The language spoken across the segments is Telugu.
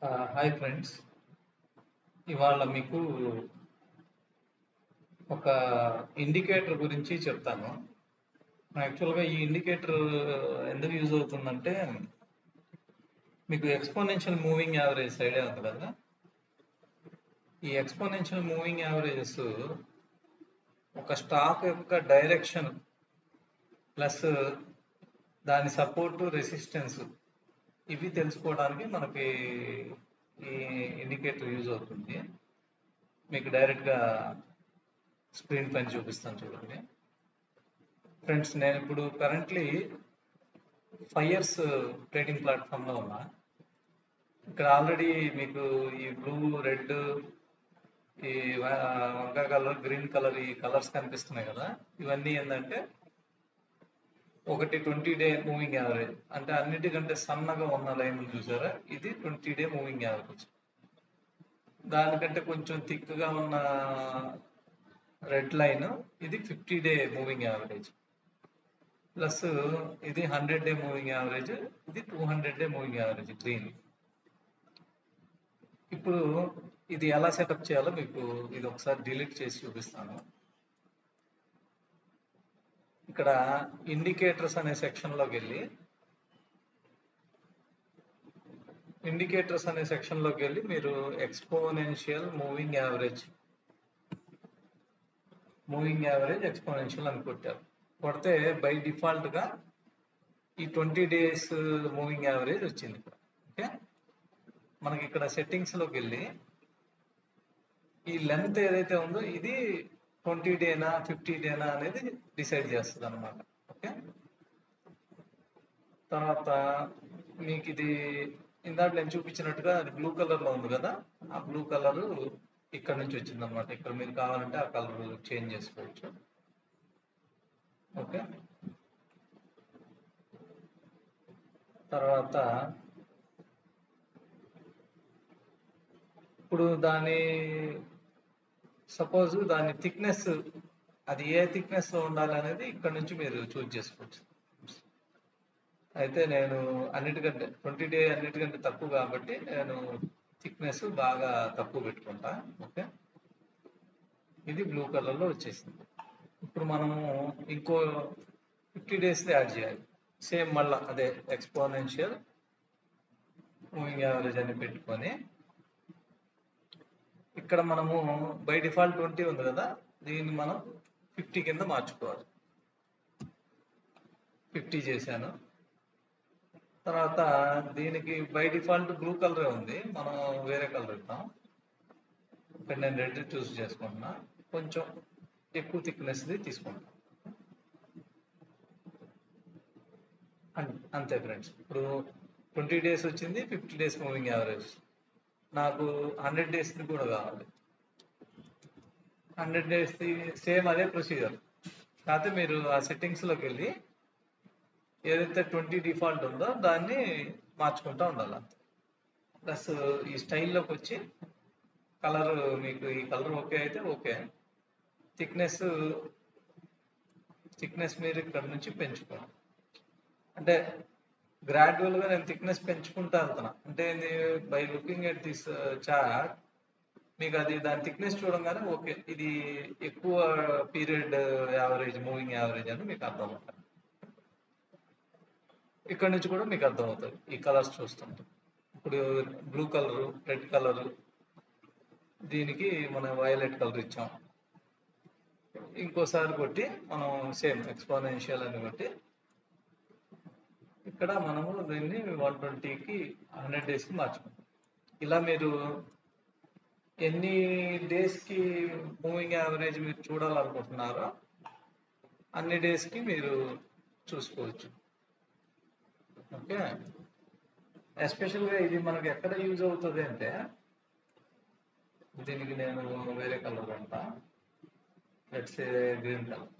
Hi friends. ఇవాళ మీకు ఒక ఇండికేటర్ గురించి చెప్తాను. యాక్చువల్గా ఈ ఇండికేటర్ ఎందుకు యూజ్ అవుతుందంటే, మీకు ఎక్స్పోనెన్షియల్ మూవింగ్ యావరేజ్ ఐడియా ఉంది కదా. ఈ ఎక్స్పోనెన్షియల్ మూవింగ్ యావరేజెస్ ఒక స్టాక్ యొక్క డైరెక్షన్ ప్లస్ దాని సపోర్టు రెసిస్టెన్స్ ఇవి తెలుసుకోవడానికి మనకి ఈ ఇండికేటర్ యూజ్ అవుతుంది. మీకు డైరెక్ట్గా స్క్రీన్ పైన చూపిస్తాను చూడండి ఫ్రెండ్స్. నేను ఇప్పుడు కరెంట్లీ 5 years ట్రేడింగ్ ప్లాట్ఫామ్లో ఉన్నా. ఇక్కడ ఆల్రెడీ మీకు ఈ బ్లూ, రెడ్, ఈ వంకాయ కలర్, గ్రీన్ కలర్, ఈ కలర్స్ కనిపిస్తున్నాయి కదా. ఇవన్నీ ఏంటంటే ఒకటి 20-day మూవింగ్ యావరేజ్, అంటే అన్నిటికంటే సన్నగా ఉన్న లైన్ చూసారా, ఇది 20-day మూవింగ్ యావరేజ్. దానికంటే కొంచెం థిక్గా ఉన్న రెడ్ లైన్, ఇది 50-day మూవింగ్ యావరేజ్. ప్లస్ ఇది 100-day మూవింగ్ యావరేజ్, ఇది 200-day మూవింగ్ యావరేజ్ గ్రీన్. ఇప్పుడు ఇది ఎలా సెటప్ చేయాలో మీకు ఇది ఒకసారి డిలీట్ చేసి చూపిస్తాను. ఇక్కడ ఇండికేటర్స్ అనే సెక్షన్లోకి వెళ్ళి మీరు ఎక్స్పోనెన్షియల్ మూవింగ్ యావరేజ్ ఎక్స్పోనెన్షియల్ అని కొట్టారు. కొడితే బై డిఫాల్ట్గా ఈ 20 days మూవింగ్ యావరేజ్ వచ్చింది. ఓకే, మనకి ఇక్కడ సెట్టింగ్స్లోకి వెళ్ళి ఈ లెంత్ ఏదైతే ఉందో ఇది 20-day 50-day అనేది డిసైడ్ చేస్తుంది అనమాట. ఓకే, తర్వాత మీకు ఇది ఇందాక నేను చూపించినట్టుగా అది బ్లూ కలర్లో ఉంది కదా, ఆ బ్లూ కలరు ఇక్కడ నుంచి వచ్చింది అనమాట. ఇక్కడ మీరు కావాలంటే ఆ కలర్ చేంజ్ చేసుకోవచ్చు. ఓకే, తర్వాత ఇప్పుడు సపోజ్ దాని థిక్నెస్, అది ఏ థిక్నెస్లో ఉండాలి అనేది ఇక్కడ నుంచి మీరు చూజ్ చేసుకోవచ్చు. అయితే నేను 20-day అన్నిటికంటే తక్కువ కాబట్టి నేను థిక్నెస్ బాగా తక్కువ పెట్టుకుంటా. ఓకే, ఇది బ్లూ కలర్లో వచ్చేసింది. ఇప్పుడు మనము ఇంకో 50 days యాడ్ చేయాలి. సేమ్ మళ్ళీ అదే ఎక్స్పోనెన్షియల్ మూవింగ్ యావరేజ్ అని పెట్టుకొని ఇక్కడ మనము బై డిఫాల్ట్ 20 ఉంది కదా, దీన్ని మనం 50 కింద మార్చుకోవాలి. 50 చేశాను. తర్వాత దీనికి బై డిఫాల్ట్ బ్లూ కలరే ఉంది, మనం వేరే కలర్ ఇద్దాం. ఇక్కడ నేను రెడ్ చూస్ చేసుకుంటున్నా, కొంచెం ఎక్కువ థిక్నెస్ది తీసుకుంటాను. అంతే ఫ్రెండ్స్. ఇప్పుడు 20 days వచ్చింది, 50 days మూవింగ్ యావరేజ్. నాకు 100 daysది కూడా కావాలి. 100 daysది సేమ్ అదే ప్రొసీజర్, కాకపోతే మీరు ఆ సెట్టింగ్స్లోకి వెళ్ళి ఏదైతే 20 డిఫాల్ట్ ఉందో దాన్ని మార్చుకుంటూ ఉండాలి. ప్లస్ ఈ స్టైల్లోకి వచ్చి కలర్, మీకు ఈ కలర్ ఓకే అయితే ఓకే. థిక్నెస్ మీరు ఇక్కడ నుంచి పెంచుకోండి. అంటే గ్రాడ్యువల్గా నేను థిక్నెస్ పెంచుకుంటూ వెళ్తున్నా. అంటే by looking at this chart మీకు అది దాని థిక్నెస్ చూడంగానే ఓకే, ఇది ఎక్కువ పీరియడ్ యావరేజ్ మూవింగ్ యావరేజ్ అని మీకు అర్థమవుతుంది. ఇక్కడ నుంచి కూడా మీకు అర్థమవుతుంది ఈ కలర్స్ చూస్తుంటే. ఇప్పుడు బ్లూ కలరు, రెడ్ కలరు, దీనికి మనం వైలెట్ కలర్ ఇచ్చాం. ఇంకోసారి కొట్టి మనం సేమ్ ఎక్స్పోనెన్షియల్ అని కొట్టి ఇక్కడ మనము దీన్ని 120కి 100 daysకి మార్చుకుంటాం. ఇలా మీరు ఎన్ని డేస్కి మూవింగ్ యావరేజ్ మీరు చూడాలనుకుంటున్నారో అన్ని డేస్కి మీరు చూసుకోవచ్చు. ఓకే, ఎస్పెషల్గా ఇది మనకు ఎక్కడ యూజ్ అవుతుంది అంటే, దీనికి నేను వేరే కలర్ అంటా, లెట్స్ గ్రీన్ కలర్.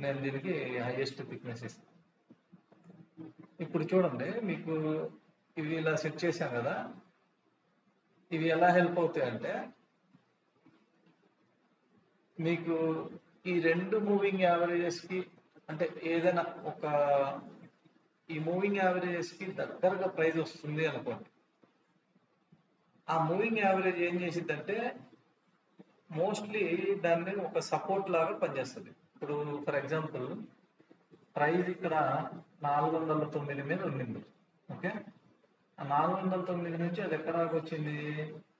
నేను దీనికి హైయెస్ట్ థిక్నెస్ ఇస్తాను. ఇప్పుడు చూడండి, మీకు ఇవి ఇలా సెట్ చేశాం కదా, ఇవి ఎలా హెల్ప్ అవుతాయంటే మీకు ఈ రెండు మూవింగ్ యావరేజెస్కి, అంటే ఏదైనా ఈ మూవింగ్ యావరేజెస్కి దగ్గరగా ప్రైస్ వస్తుంది అనుకోండి. ఆ మూవింగ్ యావరేజ్ ఏం చేసిద్దంటే మోస్ట్లీ దాన్ని ఒక సపోర్ట్ లాగా పనిచేస్తుంది. ఇప్పుడు ఫర్ ఎగ్జాంపుల్ ప్రైస్ ఇక్కడ 409 మీద ఉండింది. ఓకే, ఆ 409 నుంచి అది ఎక్కడ దాకా వచ్చింది,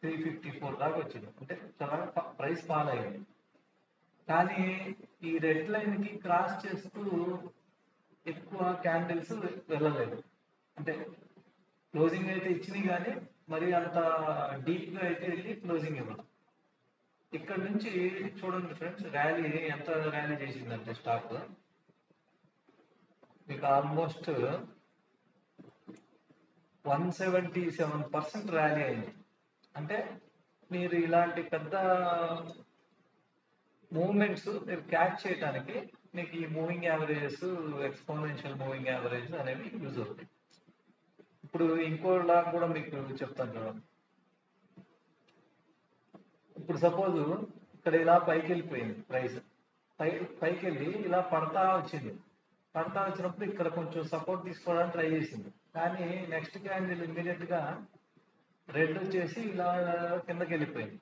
354 దాకా వచ్చింది. అంటే చాలా ప్రైస్ ఫాల్ అయింది. కానీ ఈ రెడ్ లైన్ కి క్రాస్ చేస్తూ ఎక్కువ క్యాండిల్స్ వెళ్ళలేదు. అంటే క్లోజింగ్ అయితే ఇచ్చినాయి కానీ మరి అంత డీప్ గా అయితే వెళ్ళి క్లోజింగ్ ఇవ్వదు. ఇక్కడ నుంచి చూడండి ఫ్రెండ్స్, ర్యాలీ ఎంత ర్యాలీ చేసిందంటే స్టాక్ మీకు ఆల్మోస్ట్ 177% ర్యాలీ అయింది. అంటే మీరు ఇలాంటి పెద్ద మూవ్మెంట్స్ మీరు క్యాచ్ చేయడానికి మీకు ఈ moving averages, exponential moving average అనేవి యూజ్ అవుతాయి. ఇప్పుడు ఇంకోలా కూడా మీకు చెప్తాను చూడండి. ఇప్పుడు సపోజ్ ఇక్కడ ఇలా పైకి వెళ్ళిపోయింది ప్రైస్, పైకి వెళ్ళి ఇలా పడతా వచ్చినప్పుడు ఇక్కడ కొంచెం సపోర్ట్ తీసుకోవడానికి ట్రై చేసింది. కానీ నెక్స్ట్ క్యాండిల్ ఇమ్మీడియట్ గా రెడ్ వచ్చేసి ఇలా కిందకి వెళ్ళిపోయింది.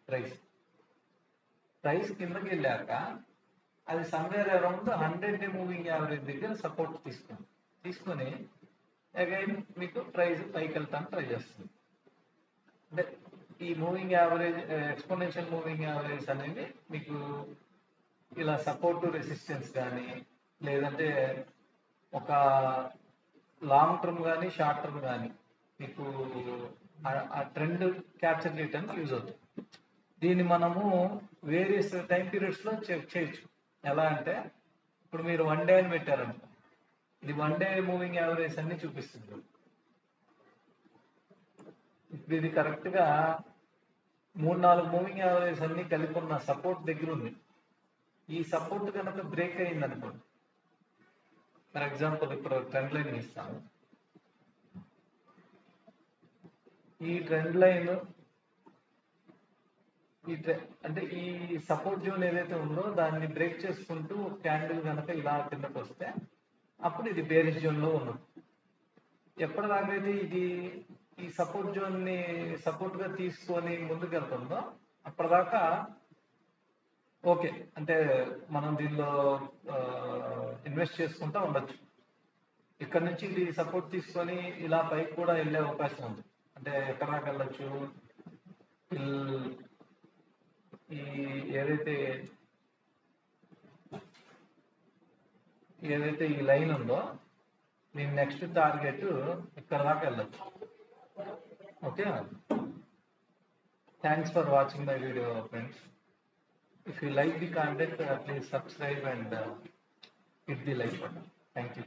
ప్రైస్ కిందకి వెళ్ళాక అది సమ్వేర్ అరౌండ్ 100 మూవింగ్ యావరేజ్ దగ్గర సపోర్ట్ తీసుకొని అగైన్ మీకు ప్రైస్ పైకి వెళ్తానికి ట్రై చేస్తుంది. అంటే ఈ moving average, exponential moving average అనేది మీకు ఇలా సపోర్ట్ రెసిస్టెన్స్ కానీ లేదంటే ఒక లాంగ్ టర్మ్ కానీ షార్ట్ టర్మ్ కానీ మీకు ఆ ట్రెండ్ క్యాప్చర్ చేయడానికి యూజ్ అవుతుంది. దీన్ని మనము వేరియస్ టైం పీరియడ్స్ లో చెక్ చేయొచ్చు. ఎలా అంటే ఇప్పుడు మీరు 1 డే అని పెట్టారంట, ఇది 1 డే మూవింగ్ యావరేజ్ అన్ని చూపిస్తుంది. ఇప్పుడు ఇది కరెక్ట్ గా 3-4 మూవింగ్ యావరేజ్ అన్ని కలిపి ఉన్న సపోర్ట్ దగ్గర ఉంది. ఈ సపోర్ట్ కనుక బ్రేక్ అయింది అనుకోండి, ఫర్ ఎగ్జాంపుల్ ఇప్పుడు ట్రెండ్ లైన్ ఇస్తాను. ఈ ట్రెండ్ లైన్ అంటే ఈ సపోర్ట్ జోన్ ఏదైతే ఉందో దాన్ని బ్రేక్ చేసుకుంటూ క్యాండిల్ కనుక ఇలా కిందకు వస్తే అప్పుడు ఇది బేరిష్ జోన్ లో ఉన్నది. ఎప్పటిదాకైతే ఇది ఈ సపోర్ట్ జోన్ ని సపోర్ట్ గా తీసుకొని ముందుకు వెళ్తుందో అప్పటిదాకా ఓకే, అంటే మనం దీనిలో ఇన్వెస్ట్ చేసుకుంటా ఉండొచ్చు. ఇక్కడ నుంచి ఇది సపోర్ట్ తీసుకొని ఇలా పైకి కూడా వెళ్ళే అవకాశం ఉంది. అంటే ఎక్కడ దాకా వెళ్ళొచ్చు, ఈ ఏదైతే ఈ లైన్ ఉందో దీని నెక్స్ట్ టార్గెట్ ఇక్కడ దాకా వెళ్ళొచ్చు. Okay, thanks for watching my video friends. If you like the content, please subscribe and hit the like button. Thank you.